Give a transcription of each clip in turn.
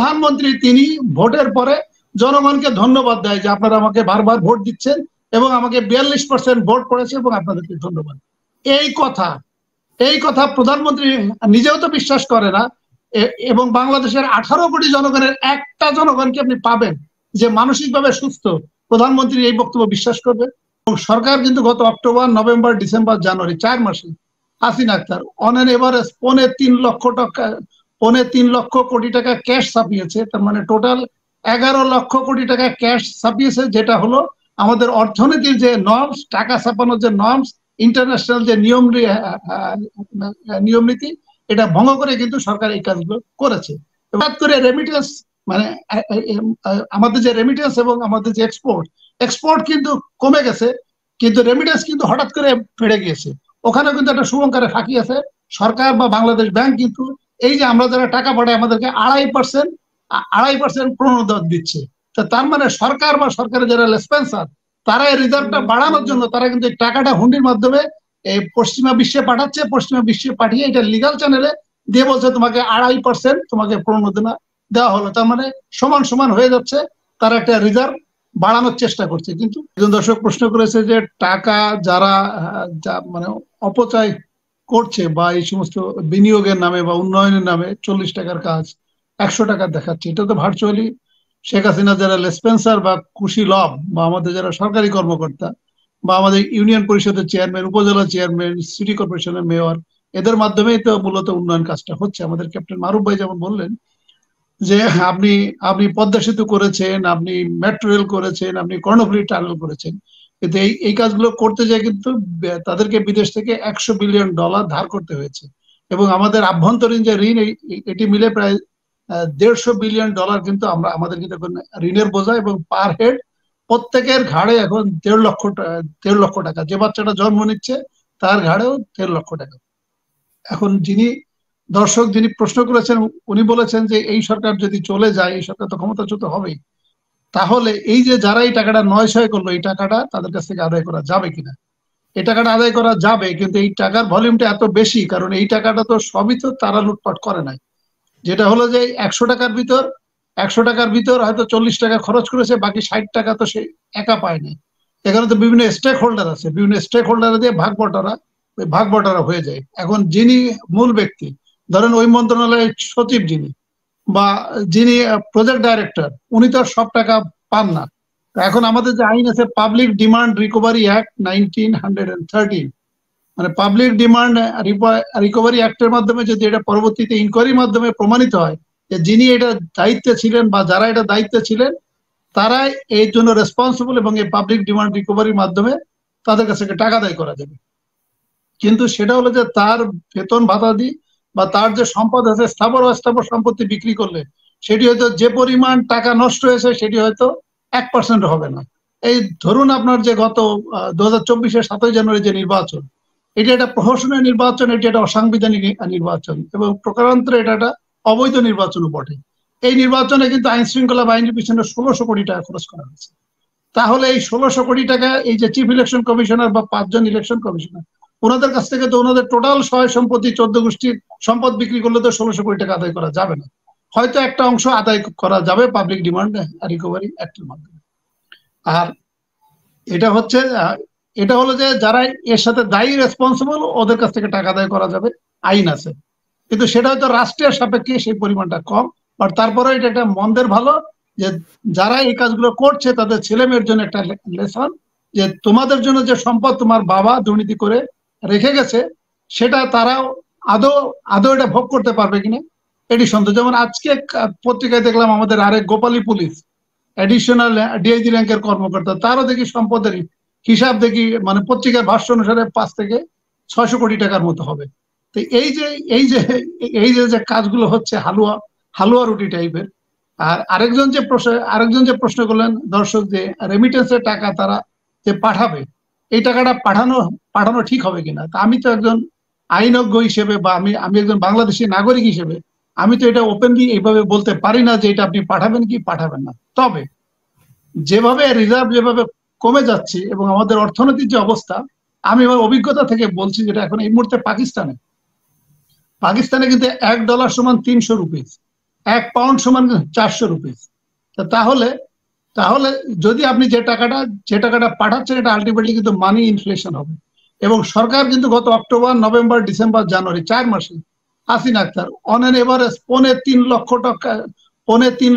প্রধানমন্ত্রী তিনি ভোটের পরে জনগণকে ধন্যবাদ দেয় যে আপনারা আমাকে বারবার ভোট দিচ্ছেন এবং আমাকে 42% ভোট পড়েছে এবং আপনাদেরকে ধন্যবাদ। এই কথা প্রধানমন্ত্রী নিজেও তো বিশ্বাস করে না, এবং বাংলাদেশের 18 কোটি জনগণের একটা জনগণকে আপনি পাবেন যে মানসিকভাবে সুস্থ প্রধানমন্ত্রী এই বক্তব্য বিশ্বাস করবে? এবং সরকার কিন্তু গত অক্টোবর, নভেম্বর, ডিসেম্বর, জানুয়ারি 4 মাসে Hasina Akhtar on an average 3.5 লক্ষ কোটি টাকা ক্যাশ ছাপিয়েছে। তার মানে টোটাল 11 লক্ষ কোটি টাকা ক্যাশ ছাপিয়েছে, যেটা হলো আমাদের অর্থনীতির যে নর্মস, টাকা ছাপানোর যে নর্মস, ইন্টারন্যাশনাল যে নিয়ম নীতি, এটা ভঙ্গ করে কিন্তু সরকার এই কাজগুলো করেছে। হঠাৎ করে রেমিটেন্স, মানে আমাদের যে রেমিটেন্স এবং আমাদের যে এক্সপোর্ট কিন্তু কমে গেছে, কিন্তু রেমিটেন্স কিন্তু হঠাৎ করে বেড়ে গিয়েছে। ওখানে কিন্তু একটা শুভঙ্করে ফাঁকি আছে। সরকার বা বাংলাদেশ ব্যাংক কিন্তু এই যে আমরা যারা টাকা পাঠাই আমাদেরকে 2.5% প্রণোদন দিচ্ছে। তার মানে সরকার বা সরকারের যারা লেসপেন্সার, তারা এই রিজার্ভটা বাড়ানোর জন্য তারা কিন্তু এই টাকাটা হুন্ডির মাধ্যমে এই পশ্চিমা বিশ্বে পাঠাচ্ছে। পশ্চিমা বিশ্বে পাঠিয়ে এটা লিগাল চ্যানেলে দিয়ে বলছে তোমাকে 2.5% তোমাকে প্রণোদনা দেওয়া হলো। তার মানে সমান সমান হয়ে যাচ্ছে, তারা একটা রিজার্ভ বাড়ানোর চেষ্টা করছে। কিন্তু একজন দর্শক প্রশ্ন করেছে যে টাকা যারা মানে অপচয় করছে বা এই সমস্ত বিনিয়োগের নামে বা উন্নয়নের নামে 40 টাকার কাজ 100 টাকা দেখাচ্ছে, এটা তো ভার্চুয়ালি শেখ হাসিনা যারা লেসপেন্সার বা খুশি লব বা আমাদের যারা সরকারি কর্মকর্তা বা আমাদের ইউনিয়ন পরিষদের চেয়ারম্যান, উপজেলা চেয়ারম্যান, সিটি কর্পোরেশনের মেয়র, এদের মাধ্যমেই তো মূলত উন্নয়ন কাজটা হচ্ছে। আমাদের ক্যাপ্টেন মারুফ ভাই যেমন বললেন যে আপনি পদ্মা সেতু করেছেন, আপনি মেট্রো রেল করেছেন, আপনি কর্ণফুলী টানেল করেছেন, কিন্তু এই কাজগুলো করতে যায় কিন্তু তাদেরকে বিদেশ থেকে $100 বিলিয়ন ধার করতে হয়েছে। এবং আমাদের আভ্যন্তরীণ যে ঋণ, এটি মিলে প্রায় $150 বিলিয়ন কিন্তু আমরা আমাদের কিন্তু এখন ঋণের বোঝা, এবং পার হেড প্রত্যেকের ঘাড়ে এখন 1.5 লক্ষ টাকা। যে বাচ্চাটা জন্ম নিচ্ছে তার ঘাড়েও 1.5 লক্ষ টাকা। এখন যিনি প্রশ্ন করেছেন উনি বলেছেন যে এই সরকার যদি চলে যায়, এই সরকার তো ক্ষমতাচ্যুত হবেই, তাহলে এই যে যারা এই টাকাটা নয় করলো, এই টাকাটা তাদের কাছ থেকে আদায় করা যাবে কিনা? এই টাকাটা আদায় করা যাবে, কিন্তু এই টাকার ভলিউমটা এত বেশি, কারণ এই টাকাটা তো সবই তো তারা লুটপাট করে নাই। যেটা হলো যে 100 টাকার ভিতর হয়তো 40 টাকা খরচ করেছে, বাকি 60 টাকা তো সে একা পায়নি। এখানে তো বিভিন্ন স্টেক হোল্ডার আছে, বিভিন্ন স্টেক হোল্ডার দিয়ে ভাগ বটারা হয়ে যায়। এখন যিনি মূল ব্যক্তি, ধরেন ওই মন্ত্রণালয়ের সচিব যিনি বা যিনি প্রজেক্ট ডাইরেক্টর, উনি তো সব টাকা পান না। এখন আমাদের যে আইন আছে পাবলিক ডিমান্ড রিকভারি অ্যাক্ট 1913, মানে পাবলিক ডিমান্ড রিকভারি অ্যাক্টের মাধ্যমে যদি এটা পরবর্তীতে ইনকোয়ারির মাধ্যমে প্রমাণিত হয় যে যিনি এটা দায়িত্বে ছিলেন বা যারা এটা দায়িত্বে ছিলেন তারাই এই জন্য রেসপন্সিবল, এবং এই পাবলিক ডিমান্ড রিকভারির মাধ্যমে তাদের কাছে টাকা আদায় করা যাবে। কিন্তু সেটা হলো যে তার বেতন ভাতা দি বা তার যে সম্পদ আছে, স্থাবর অস্থাবর সম্পত্তি বিক্রি করলে সেটি হয়তো যে পরিমাণ টাকা নষ্ট হয়েছে সেটি হয়তো 1% হবে না। এই ধরুন আপনার যে গত 2024-এর 7 জানুয়ারি যে নির্বাচন, এটি একটা প্রহসনের নির্বাচন, এটি একটা অসাংবিধানিক নির্বাচন, এবং প্রকারান্তরে এটা একটা অবৈধ নির্বাচনও বটে। এই নির্বাচনে কিন্তু আইন শৃঙ্খলা বাহিনীর পিছনে 1600 কোটি টাকা খরচ করা হয়েছে। তাহলে এই 1600 কোটি টাকা এই যে চিফ ইলেকশন কমিশনার বা 5 জন ইলেকশন কমিশনার, ওনাদের কাছ থেকে তো ওনাদের টোটাল সহায় সম্পত্তি 14 গোষ্ঠীর সম্পদ বিক্রি করলে তো 1600 কোটি টাকা আদায় করা যাবে না। হয়তো একটা অংশ আদায় করা যাবে পাবলিক ডিমান্ড রিকভারি অ্যাক্টের মাধ্যমে। আর এটা হলো যে যারা এর সাথে দায়ী, রেসপন্সিবল, ওদের কাছ থেকে টাকা আদায় করা যাবে, আইন আছে। কিন্তু সেটা হয়তো রাষ্ট্রের সাপেক্ষে সেই পরিমাণটা কম। আর তারপরে এটা একটা মন্দের ভালো যে যারা এই কাজগুলো করছে তাদের ছেলে মেয়ের জন্য একটা লেসন, যে তোমাদের জন্য যে সম্পদ তোমার বাবা দুর্নীতি করে রেখে গেছে সেটা তারাও আদৌ এটা ভোগ করতে পারবে কিনা এটি সন্দেহ। যেমন আজকে পত্রিকায় দেখলাম আমাদের আরেক গোপালী পুলিশ অ্যাডিশনাল ডিআইজি র্যাঙ্কের কর্মকর্তা, তারও দেখি সম্পদের হিসাব দেখি, মানে পত্রিকার ভাষ্য অনুসারে 5 থেকে 600 কোটি টাকার মতো হবে। তো এই যে কাজগুলো হচ্ছে হালুয়া রুটি টাইপের। আর আরেকজন যে প্রশ্ন করলেন দর্শক, যে রেমিটেন্সের টাকা তারা যে পাঠাবে, এই টাকাটা পাঠানো ঠিক হবে কিনা। তা আমি তো একজন আইনজ্ঞ হিসেবে বা আমি একজন বাংলাদেশী নাগরিক হিসেবে আমি তো এটা ওপেনলি এইভাবে বলতে পারি না যে এটা আপনি পাঠাবেন কি পাঠাবেন না। তবে যেভাবে রিজার্ভ যেভাবে কমে যাচ্ছে এবং আমাদের অর্থনীতির যে অবস্থা, আমি আমার অভিজ্ঞতা থেকে বলছি, যেটা এখন এই মুহূর্তে পাকিস্তানে কিন্তু $1 সমান 300 রুপিস। 1 পাউন্ড সমান 400 রুপিস। তাহলে তাহলে যদি আপনি যে টাকাটা পাঠাচ্ছেন এটা আলটিমেটলি কিন্তু মানি ইনফ্লেশন হবে। এবং সরকার কিন্তু গত অক্টোবর, নভেম্বর, ডিসেম্বর, জানুয়ারি 4 মাসে Hasina Akhtar on an average 3.5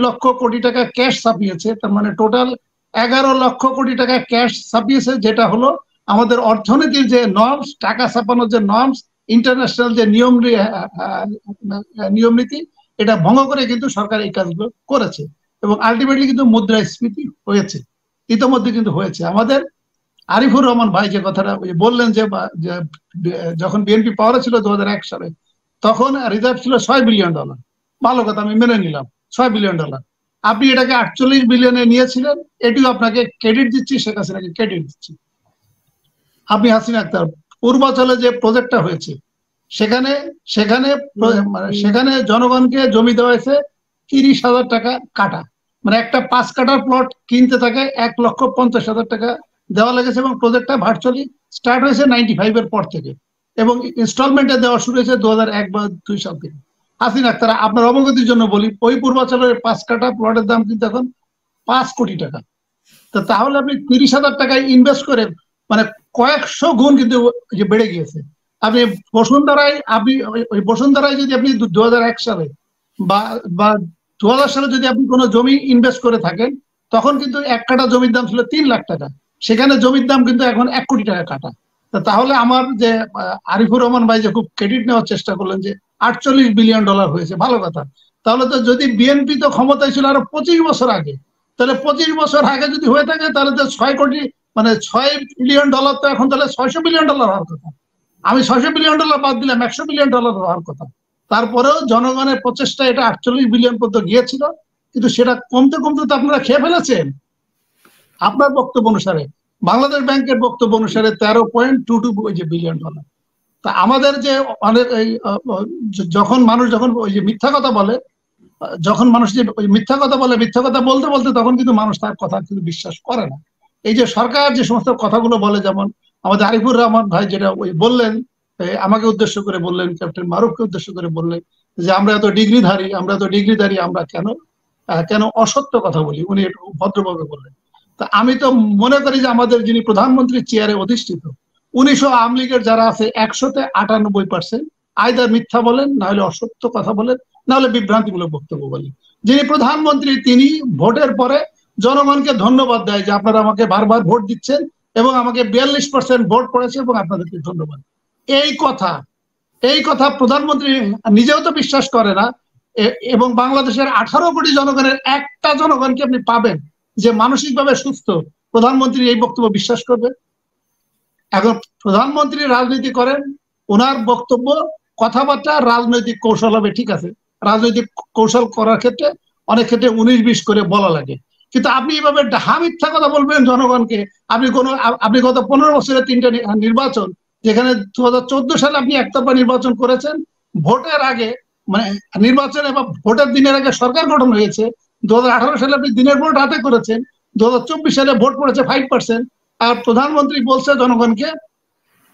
লক্ষ কোটি টাকা ক্যাশ ছাপিয়েছে। তার মানে টোটাল 11 লক্ষ কোটি টাকা ক্যাশ ছাপিয়েছে, যেটা হলো আমাদের অর্থনীতির যে নর্মস, টাকা ছাপানোর যে নর্মস, ইন্টারন্যাশনাল যে নিয়ম নীতি, এটা ভঙ্গ করে কিন্তু সরকার এই কাজগুলো করেছে। এবং আলটিমেটলি কিন্তু মুদ্রাস্ফীতি হয়েছে, ইতিমধ্যে কিন্তু হয়েছে। আমাদের আরিফুর রহমান ভাই যে কথাটা বললেন যে যখন বিএনপি পাওয়ারে ছিল 2001 সালে, তখন রিজার্ভ ছিল $6 বিলিয়ন। ভালো কথা, আমি মেনে নিলাম, $6 বিলিয়ন। আপনি এটাকে 48 বিলিয়নে নিয়েছিলেন, এটিও আপনাকে ক্রেডিট দিচ্ছি, শেখ হাসিনাকে ক্রেডিট দিচ্ছি। আপনি হাসিনা আক্তার পূর্বাচলে যে প্রজেক্টটা হয়েছে, সেখানে সেখানে সেখানে জনগণকে জমি দেওয়া হয়েছে 30,000 টাকা কাটা, মানে একটা 5 কাঠার প্লট কিনতে থাকে 1,50,000 টাকা দেওয়া লেগেছে। এবং প্রজেক্টটা ভার্চুয়ালি স্টার্ট হয়েছে 95 এর পর থেকে, এবং ইনস্টলমেন্টে দেওয়া শুরু হয়েছে 2001 বা 2 সাল থেকে। হাসিনা আক্তার, আপনার অবগতির জন্য বলি, ওই পূর্বাচলের 5 কাঠা প্লটের দাম কিন্তু এখন 5 কোটি টাকা। তাহলে আপনি 30,000 টাকায় ইনভেস্ট করে মানে কয়েকশো গুণ কিন্তু বেড়ে গিয়েছে। আপনি বসুন্ধরায় যদি আপনি 2001 সালে বা 2000 সালে যদি আপনি কোনো জমি ইনভেস্ট করে থাকেন, তখন কিন্তু 1 কাঠা জমির দাম ছিল 3 লাখ টাকা, সেখানে জমির দাম কিন্তু এখন 1 কোটি টাকা কাটা। তাহলে আমার যে আরিফুর রহমান ভাই যে খুব ক্রেডিট নেওয়ার চেষ্টা করলেন যে $48 বিলিয়ন হয়েছে, ভালো কথা। তাহলে তো যদি বিএনপি তো ক্ষমতায় ছিল আরো 25 বছর আগে, তাহলে 25 বছর আগে যদি হয়ে থাকে, তাহলে তো 6 কোটি মানে $6 বিলিয়ন তো এখন তাহলে $600 বিলিয়ন হওয়ার কথা। আমি $600 বিলিয়ন বাদ দিলাম, $100 বিলিয়ন হওয়ার কথা। তারপরেও জনগণের প্রচেষ্টা এটা 48 বিলিয়ন পর্যন্ত গিয়েছিল, কিন্তু সেটা কমতে কমতে তো আপনারা খেয়ে ফেলেছেন। আপনার বক্তব্য অনুসারে, বাংলাদেশ ব্যাংকের বক্তব্য অনুসারে 13.22 বিলিয়ন। তা আমাদের যে অনেক যখন মানুষ ওই যে মিথ্যা কথা বলে, যখন মানুষ যে মিথ্যা কথা বলতে বলতে তখন কিন্তু মানুষ তার কথা কিন্তু বিশ্বাস করে না। এই যে সরকার যে সমস্ত কথাগুলো বলে, যেমন আমাদের আরিফুর রহমান ভাই যেটা বললেন, আমাকে উদ্দেশ্য করে বললেন, ক্যাপ্টেন মারুফকে উদ্দেশ্য করে বললেন যে আমরা এত ডিগ্রিধারী, আমরা কেন অসত্য কথা বলি, উনি একটু ভদ্রভাবে বললেন। তা আমি তো মনে করি যে আমাদের যিনি প্রধানমন্ত্রীর চেয়ারে অধিষ্ঠিত, 1900 আওয়ামী লীগের যারা আছে 100-তে 98% আইদার মিথ্যা বলেন, না হলে অসত্য কথা বলেন, না হলে বিভ্রান্তিমূলক বক্তব্য বলেন। যিনি প্রধানমন্ত্রী তিনি ভোটের পরে জনগণকে ধন্যবাদ দেয় যে আপনারা আমাকে বারবার ভোট দিচ্ছেন এবং আমাকে 42% ভোট পড়েছে এবং আপনাদেরকে ধন্যবাদ। এই কথা প্রধানমন্ত্রী নিজেও তো বিশ্বাস করে না, এবং বাংলাদেশের 18 কোটি জনগণের একটা জনগণকে আপনি পাবেন যে মানসিকভাবে সুস্থ প্রধানমন্ত্রী এই বক্তব্য বিশ্বাস করবে? এখন প্রধানমন্ত্রী রাজনীতি করেন, ওনার বক্তব্য, কথাবার্তা রাজনৈতিক কৌশল হবে, ঠিক আছে, রাজনৈতিক কৌশল করার ক্ষেত্রে অনেক ক্ষেত্রে 19-20 করে বলা লাগে, কিন্তু আপনি এইভাবে মিথ্যা কথা বলবেন জনগণকে। আপনি গত 15 বছরের 3টা নির্বাচন, যেখানে 2014 সালে আপনি একতরফা নির্বাচন করেছেন, ভোটের আগে মানে নির্বাচন এবং ভোটের দিনের আগে সরকার গঠন হয়েছে। 2018 সালে আপনি দিনের ভোট রাতে করেছেন, 2024 সালে ভোট পড়েছে 5%, আর প্রধানমন্ত্রী বলছে জনগণকে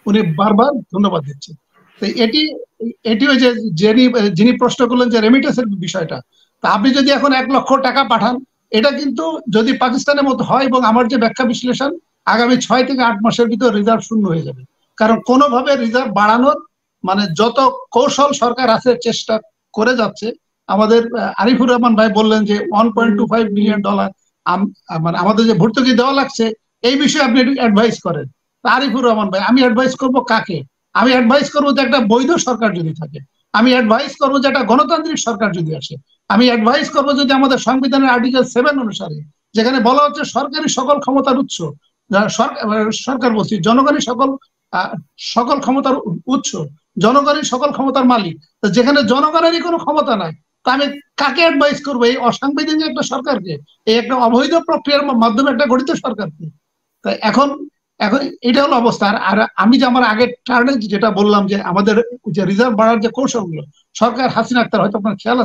উনি বারবার ধন্যবাদ দিচ্ছেন। এটি ওই যে যিনি প্রশ্ন করলেন যে রেমিটেন্সের বিষয়টা, তা আপনি যদি এখন 1 লক্ষ টাকা পাঠান, এটা কিন্তু যদি পাকিস্তানের মতো হয়, এবং আমার যে ব্যাখ্যা বিশ্লেষণ, আগামী 6 থেকে 8 মাসের ভিতর রিজার্ভ শূন্য হয়ে যাবে। কারণ কোনোভাবে রিজার্ভ বাড়ানোর মানে যত কৌশল সরকার আছে চেষ্টা করে যাচ্ছে। আমাদের আরিফুর রহমান ভাই বললেন যে $1.25 বিলিয়ন মানে আমাদের যে ভর্তুকি দেওয়া লাগছে, এই বিষয়ে আপনি একটু অ্যাডভাইস করেন। আরিফুর রহমান ভাই, আমি অ্যাডভাইস করবো কাকে? আমি অ্যাডভাইস করবো যে একটা বৈধ সরকার যদি থাকে, আমি অ্যাডভাইস করবো যে একটা গণতান্ত্রিক সরকার যদি আসে, আমি অ্যাডভাইস করবো যদি আমাদের সংবিধানের আর্টিকেল 7 অনুসারে, যেখানে বলা হচ্ছে সরকারি সকল ক্ষমতার উৎস, সরকার বলছি জনগণই সকল ক্ষমতার উৎস, জনগণই সকল ক্ষমতার মালিক, যেখানে জনগণেরই কোনো ক্ষমতা নাই, তা আমি কাকে অ্যাডভাইস করবো? এই অসাংবিধানিক একটা সরকারকে, এই একটা অবৈধ প্রক্রিয়ার মাধ্যমে একটা গঠিত সরকারকে? তাই এখন এটা হলো অবস্থা। আর আমি যে আমার আগের টার্নে যেটা বললাম যে আমাদের যে রিজার্ভ বাড়ার যে কৌশলগুলো, সরকার হাসিনা আক্তার, হয়তো আপনার খেয়াল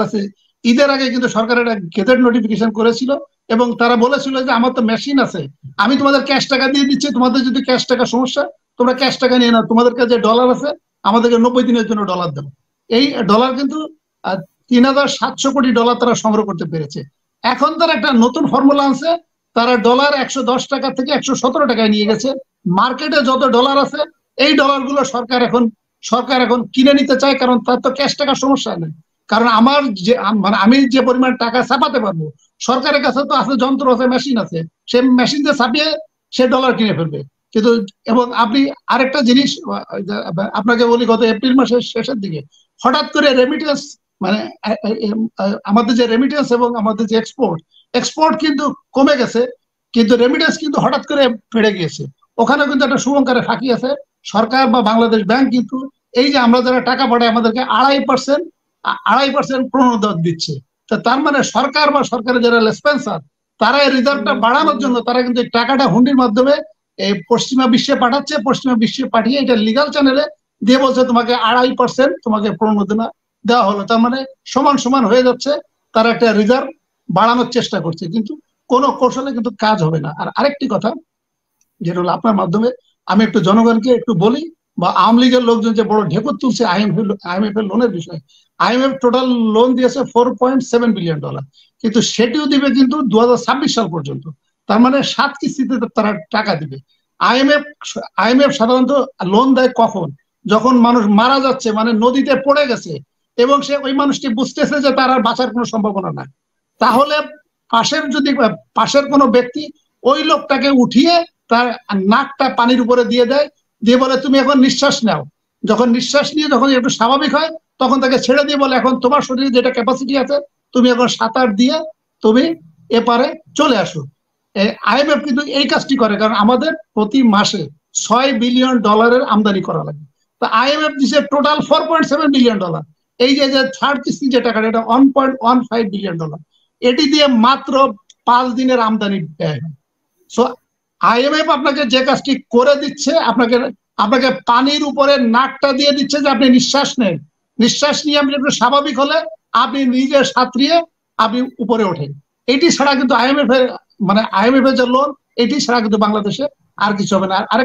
আছে ঈদের আগে কিন্তু সরকার একটা গেজেট নোটিফিকেশন করেছিল, এবং তারা বলেছিল যে আমার তো মেশিন আছে, আমি তোমাদের ক্যাশ টাকা দিয়ে দিচ্ছি, তোমাদের যদি ক্যাশ টাকা সমস্যা তোমরা ক্যাশ টাকা নিয়ে নাও, তোমাদের কাছে ডলার আছে, আমাদেরকে 90 দিনের জন্য ডলার দেবো। এই ডলার কিন্তু $3,700 কোটি তারা সংগ্রহ করতে পেরেছে। এখন তারা একটা নতুন ফর্মুলা আনছে, তারা ডলার 110 টাকা থেকে 117 টাকায় নিয়ে গেছে। মার্কেটে যত ডলার আছে এই ডলারগুলো সরকার এখন কিনে নিতে চায়, কারণ তার তো ক্যাশ টাকার সমস্যা নেই। কারণ আমার যে মানে আমি যে পরিমাণ টাকা ছাপাতে পারবো, সরকারের কাছে তো আছে, যন্ত্র আছে, মেশিন আছে, সে মেশিন দিয়ে ছাপিয়ে সে ডলার কিনে ফেলবে। কিন্তু এবং আপনি আরেকটা জিনিস আপনাকে বলি, গত এপ্রিল মাসের শেষের দিকে হঠাৎ করে রেমিটেন্স, মানে আমাদের যে রেমিটেন্স এবং আমাদের যে এক্সপোর্ট কিন্তু কমে গেছে, কিন্তু রেমিটেন্স কিন্তু হঠাৎ করে বেড়ে গিয়েছে। ওখানে কিন্তু একটা শুভঙ্করে ফাঁকি আছে। সরকার বা বাংলাদেশ ব্যাংক কিন্তু এই যে আমরা যারা টাকা পাঠাই আমাদেরকে 2.5% প্রণোদনা দিচ্ছে। তো তার মানে সরকার বা সরকারের যারা লেসপেন্সার, তারা এই রিজার্ভটা বাড়ানোর জন্য তারা কিন্তু এই টাকাটা হুন্ডির মাধ্যমে এই পশ্চিমা বিশ্বে পাঠাচ্ছে। পশ্চিমা বিশ্বে পাঠিয়ে এটা লিগাল চ্যানেলে দিয়ে বলছে তোমাকে 2.5% তোমাকে প্রণোদনা দেওয়া হলো। তার মানে সমান সমান হয়ে যাচ্ছে, তারা একটা রিজার্ভ বাড়ানোর চেষ্টা করছে, কিন্তু কোনো কৌশলে কিন্তু কাজ হবে না। আর আরেকটি কথা যেটা হলো, আপনার মাধ্যমে আমি একটু জনগণকে একটু বলি, বা আওয়ামী লীগের লোকজন যে বড় ঢেকুর তুলছে IMF এর লোনের বিষয়ে। IMF টোটাল লোন দিয়েছে $4.7 বিলিয়ন, কিন্তু সেটিও দিবে কিন্তু 2026 সাল পর্যন্ত। তার মানে 7 কিস্তিতে তারা টাকা দিবে। IMF সাধারণত লোন দেয় কখন? যখন মানুষ মারা যাচ্ছে, মানে নদীতে পড়ে গেছে এবং সে ওই মানুষটি বুঝতেছে যে তার আর বাঁচার কোনো সম্ভাবনা নাই, তাহলে পাশের কোনো ব্যক্তি ওই লোকটাকে উঠিয়ে তার নাকটা পানির উপরে দিয়ে দেয়, দিয়ে বলে তুমি এখন নিঃশ্বাস নাও। যখন নিঃশ্বাস নিয়ে যখন একটু স্বাভাবিক হয় তখন তাকে ছেড়ে দিয়ে বলে এখন তোমার শরীরে যেটা ক্যাপাসিটি আছে তুমি এখন সাঁতার দিয়ে তুমি এপারে চলে আসো। IMF কিন্তু এই কাজটি করে, কারণ আমাদের প্রতি মাসে $6 বিলিয়ন আমদানি করা লাগে। তো IMF দিচ্ছে টোটাল $4.7 বিলিয়ন। এই যে থার্ড কিস্তি যে টাকাটা, এটা $1.15 বিলিয়ন। এটি দিয়ে মাত্র 5 দিনের আমদানি ব্যয় হয়। সো IMF আপনাকে যে কাজটি করে দিচ্ছে, আপনাকে পানির উপরে নাকটা দিয়ে দিচ্ছে যে আপনি নিঃশ্বাস নেন, নিঃশ্বাস নিয়ে আপনি একটু স্বাভাবিক হলে আপনি নিজে সাঁতরিয়ে আপনি উপরে ওঠেন। এটি ছাড়া কিন্তু IMF এর যে লোন, এটি ছাড়া কিন্তু বাংলাদেশে আর কিছু হবে না। আর